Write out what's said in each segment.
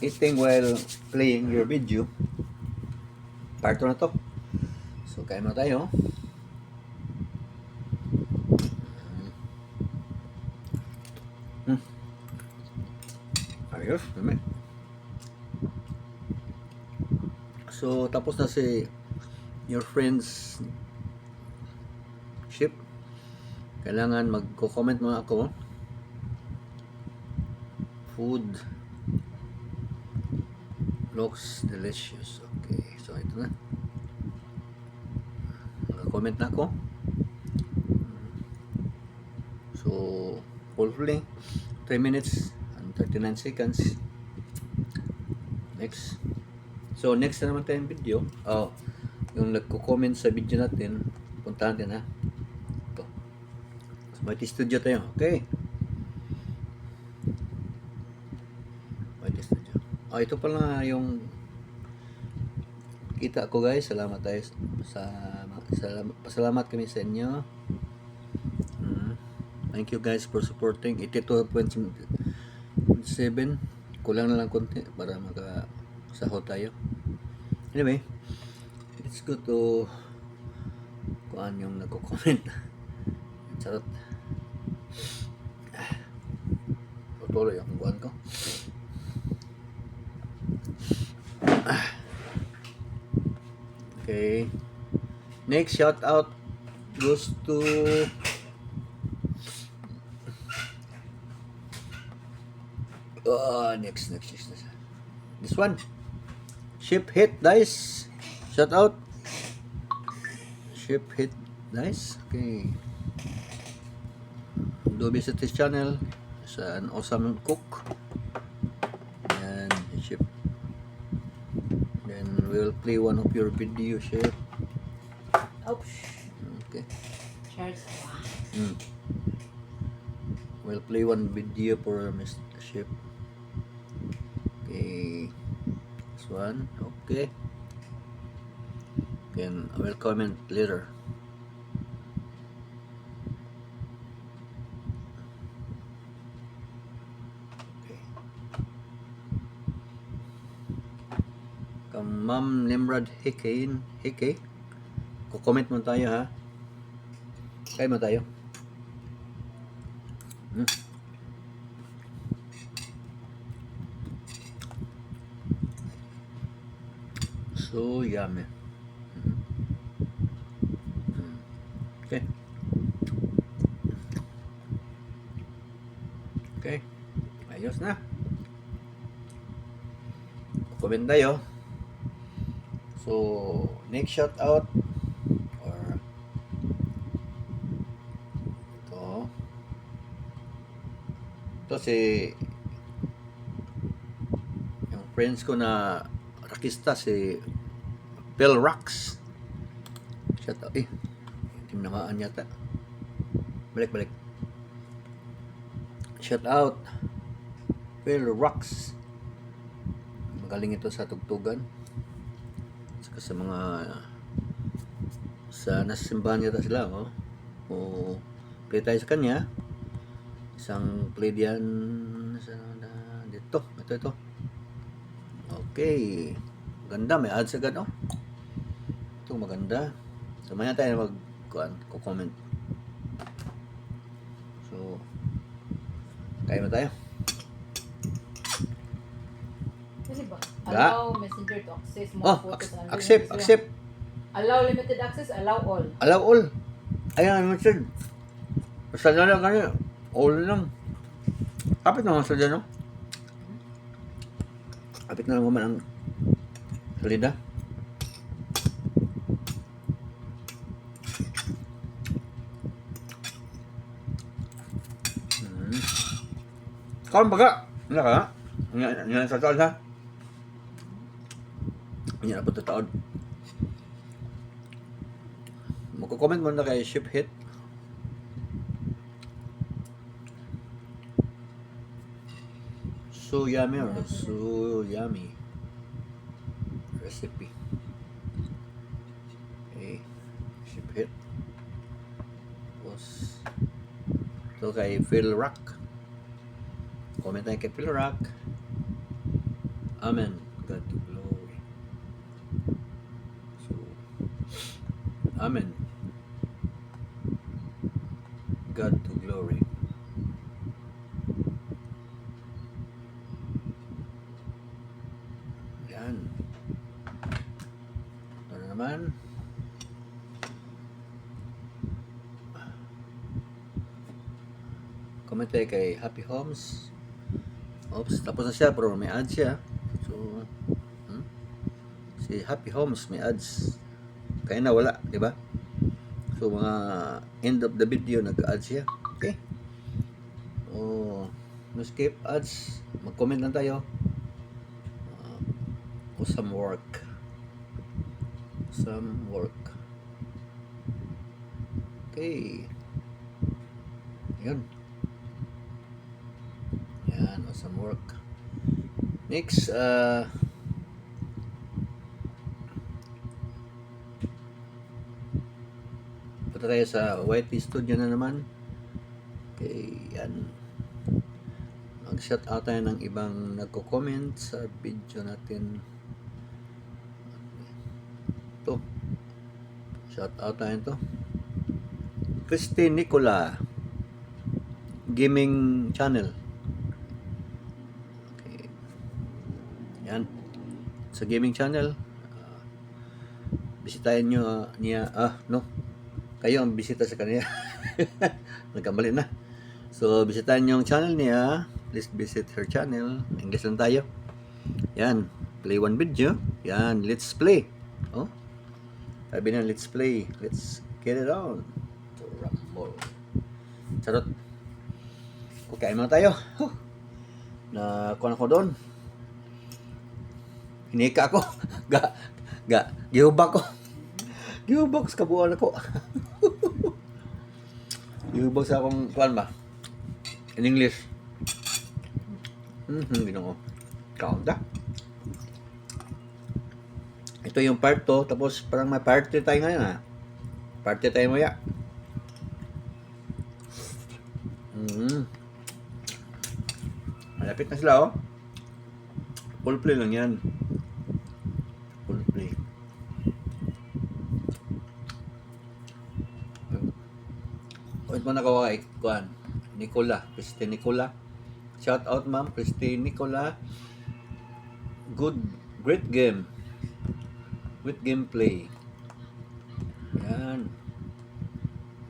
eating while playing your video. Part 2 na to. So, kain mo tayo. Ayos, dami. So, tapos na si your friend's ship. Kailangan magko-comment muna ako. Food looks delicious. Okay, so ito na. Mag-comment na ako. So, hopefully 3 minutes and 39 seconds. Next. So, next na naman tayong video. Yung nagko-comment sa video natin, puntahan din ha. Ito. So, may studio tayo. Okay. May studio. Ito pala yung kita ko guys. Salamat tayo pasalamat kami sa inyo. Thank you guys for supporting. 82.7. Kulang na lang konti para makasahod tayo. Anyway, it's good to kuan yung nagko-comment. Charot. Tuloy ang kuan ko. Okay. Next shout out goes to next. This one. Ship Hit Dice. Shout out. Ship Hit Dice. Okay. Do visit his channel. He's an awesome cook. And Ship. Then we'll play one of your video, Ship. Oops. Okay. Charles. We'll play one video for Mr. Ship. Okay. This one. Okay. Then I will comment later. Okay. Ma'am Nimrod Hike. Ko-comment mo tayo ha. Kain mo tayo. So yummy. Okay. Okay. Ayos na. Comment tayo. So, next shout out or ito si yung friends ko na artista si Phil Rocks. Shout out. Tinamaan yata. Balik. Shout out Phil Rocks. Magaling ito sa tugtugan. Saka sa mga sa nasimbahan yata sila, o play tayo sa kanya. Isang play diyan sa dito. Ito. Okay. Ganda, may ads agad, Ito maganda. So, maya tayo mag-comment. So, kaya mo tayo. Kasi ba? Allow messenger to access more photos and accept. Allow limited access, allow all. Allow all. Ayan, message. Basta na lang kayo. All lang. Kapit naman sa dyan, Kapit na lang naman ang salida. Karon baga. Wala ka? Yan sa taon, ha? Yan na po ito taon. Magko-comment mo na kay Ship Hit. So yummy recipe. Okay. Ship Hit. Tapos ito kay Phil Rock. Comment tayo kay Phil Rock. Amen. God to glory. So, Amen. God to glory. Yan. Ito na naman. Comment tayo kay Happy Homes. Oops, tapos na siya pero may ads siya. So, si Happy Homes may ads. Kaya na wala, di ba? So, mga end of the video nag-ads siya. Okay? O, no skip ads. Mag-comment lang tayo. Some work. Some work. Okay. Yan. Yan, awesome work. Next, punta tayo sa YT Studio na naman. Okay, yan. Mag-shout out tayo ng ibang nagko-comment sa video natin. Ito. Shout out tayo ito. Christine Nicola Gaming Channel. Okay. Yan. Sa gaming channel, bisitahin nyo niya, kayo ang bisita sa kanya. Nagkamali na. So, bisitahin nyo yung channel niya. Please visit her channel. English lang tayo. Yan. Play one video. Yan. Let's play. Oh. Sabi na, let's play. Let's get it on. To rumble. Charot. Kukain muna tayo. Na kuha ko doon. Hinika ako. Gihubak ko. Gihubak sa kabuuan ako. Gihubak sa akong kuhan ba? In English. Ginoo. Kaunta. Ito yung part 2, tapos parang may part 3 tayo ngayon ha. Part 3 tayo maya. Malapit na sila oh. Full play lang yan. Full play. Wait mo na kawai, kuhan. Nicola, Christine Nicola. Shout out ma'am, Christine Nicola. Great game. With gameplay. Yan.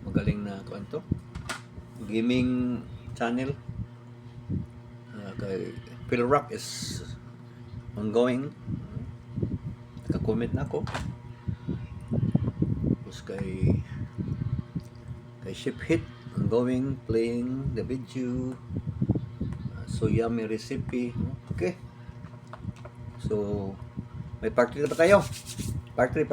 Magaling na kuhan to. Gaming channel. Kay Phil Rock is ongoing. Naka-comment na ako. Tapos kay Ship Hit ongoing, playing the video. So yummy recipe. Okay. So may part 3 na ba tayo? Part 3.